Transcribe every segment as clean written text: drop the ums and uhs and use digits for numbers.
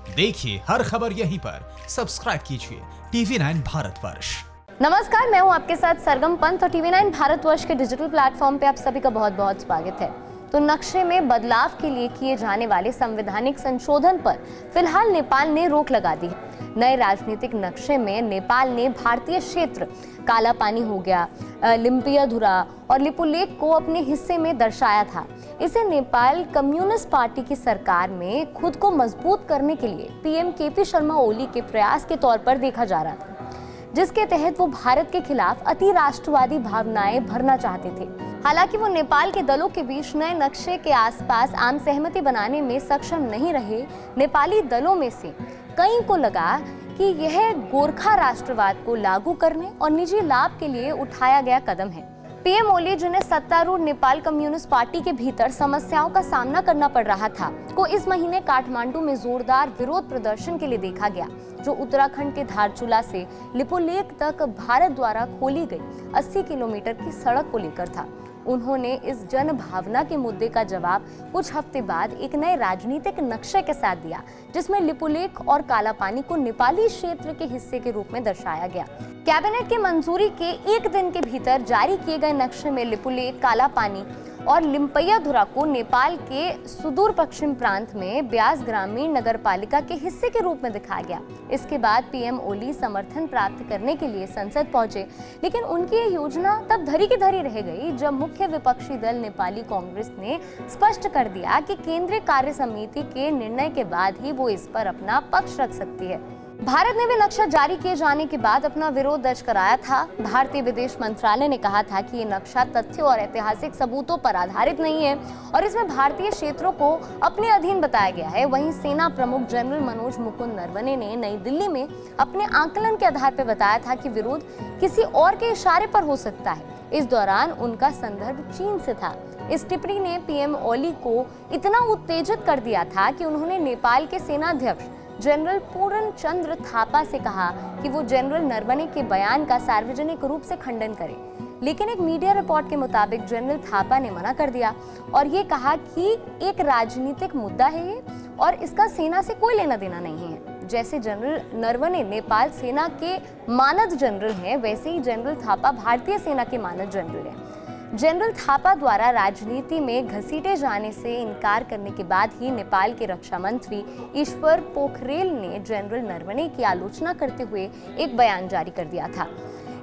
देखिए हर खबर यहीं पर। सब्सक्राइब कीजिए TV9 भारतवर्ष। नमस्कार, मैं हूं आपके साथ सरगम पंत और TV9 भारतवर्ष के डिजिटल प्लेटफॉर्म पे आप सभी का बहुत बहुत स्वागत है। तो नक्शे में बदलाव के लिए किए जाने वाले संवैधानिक संशोधन पर फिलहाल नेपाल ने रोक लगा दी है। नए राजनीतिक नक्शे में नेपाल ने भारतीय क्षेत्र काला पानी हो गया, लिम्पियाधुरा और लिपुलेख को अपने हिस्से में दर्शाया था। इसे नेपाल कम्युनिस्ट पार्टी की सरकार में खुद को मजबूत करने के लिए पीएम केपी शर्मा ओली के प्रयास के तौर पर देखा जा रहा था, जिसके तहत वो भारत के खिलाफ अति राष्ट्रवादी भावनाएं भरना चाहते थे। हालांकि वो नेपाल के दलों के बीच नए नक्शे के आसपास आम सहमति बनाने में सक्षम नहीं रहे। नेपाली दलों में से कई को लगा कि यह गोरखा राष्ट्रवाद को लागू करने और निजी लाभ के लिए उठाया गया कदम है। पीएम ओली, जिन्हें सत्तारूढ़ नेपाल कम्युनिस्ट पार्टी के भीतर समस्याओं का सामना करना पड़ रहा था, को इस महीने काठमांडू में जोरदार विरोध प्रदर्शन के लिए देखा गया, जो उत्तराखंड के धारचूला से लिपुलेख तक भारत द्वारा खोली गई 80 किलोमीटर की सड़क को लेकर था। उन्होंने इस जन भावना के मुद्दे का जवाब कुछ हफ्ते बाद एक नए राजनीतिक नक्शे के साथ दिया, जिसमें लिपुलेख और काला पानी को नेपाली क्षेत्र के हिस्से के रूप में दर्शाया गया। कैबिनेट की मंजूरी के एक दिन के भीतर जारी किए गए नक्शे में लिपुलेख, काला पानी और लिम्पियाधुरा को नेपाल के सुदूर पश्चिम प्रांत में ब्यास ग्रामीण नगरपालिका के हिस्से के रूप में दिखाया गया। इसके बाद पीएम ओली समर्थन प्राप्त करने के लिए संसद पहुंचे, लेकिन उनकी ये योजना तब धरी की धरी रह गई जब मुख्य विपक्षी दल नेपाली कांग्रेस ने स्पष्ट कर दिया कि केंद्रीय कार्य समिति के निर्णय के बाद ही वो इस पर अपना पक्ष रख सकती है। भारत ने भी नक्शा जारी किए जाने के बाद अपना विरोध दर्ज कराया था। भारतीय विदेश मंत्रालय ने कहा था कि ये नक्शा तथ्यों और ऐतिहासिक सबूतों पर आधारित नहीं है और इसमें भारतीय क्षेत्रों को अपने अधीन बताया गया है। वहीं सेना प्रमुख जनरल मनोज मुकुंद नरवणे ने नई दिल्ली में अपने आकलन के आधार पर बताया था कि विरोध किसी और के इशारे पर हो सकता है। इस दौरान उनका संदर्भ चीन से था। इस टिप्पणी ने पीएम ओली को इतना उत्तेजित कर दिया था कि उन्होंने नेपाल के सेनाध्यक्ष जनरल पूर्ण चंद्र थापा से कहा कि वो जनरल नरवणे के बयान का सार्वजनिक रूप से खंडन करें, लेकिन एक मीडिया रिपोर्ट के मुताबिक जनरल थापा ने मना कर दिया और ये कहा कि एक राजनीतिक मुद्दा है ये और इसका सेना से कोई लेना देना नहीं है। जैसे जनरल नरवणे नेपाल सेना के मानद जनरल हैं, वैसे ही जनरल थापा भारतीय सेना के मानद जनरल हैं। जनरल थापा द्वारा राजनीति में घसीटे जाने से इनकार करने के बाद ही नेपाल के रक्षा मंत्री ईश्वर पोखरेल ने जनरल नरवणे की आलोचना करते हुए एक बयान जारी कर दिया था।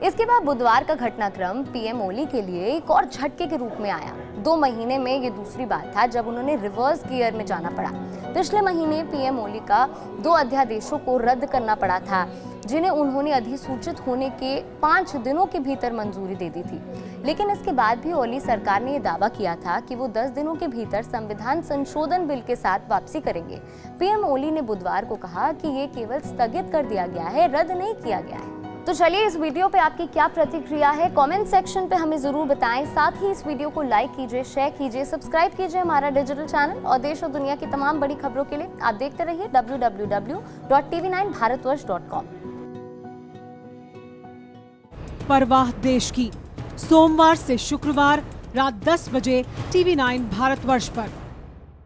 इसके बाद बुधवार का घटनाक्रम पीएम ओली के लिए एक और झटके के रूप में आया। 2 महीने में ये दूसरी बार था जब उन्होंने रिवर्स गियर में जाना पड़ा। पिछले महीने पीएम ओली का 2 अध्यादेशों को रद्द करना पड़ा था, जिन्हें उन्होंने अधिसूचित होने के 5 दिनों के भीतर मंजूरी दे दी थी। लेकिन इसके बाद भी ओली सरकार ने यह दावा किया था कि वो 10 दिनों के भीतर संविधान संशोधन बिल के साथ वापसी करेंगे। पीएम ओली ने बुधवार को कहा कि ये केवल स्थगित कर दिया गया है, रद्द नहीं किया गया है। तो चलिए, इस वीडियो पे आपकी क्या प्रतिक्रिया है, कमेंट सेक्शन पे हमें जरूर बताएं। साथ ही इस वीडियो को लाइक कीजिए, शेयर कीजिए, सब्सक्राइब कीजिए हमारा डिजिटल चैनल और देश और दुनिया की तमाम बड़ी खबरों के लिए आप देखते रहिए www.tv9bharatvarsh.com। परवाह देश की, सोमवार से शुक्रवार रात 10 बजे TV9 भारतवर्ष पर।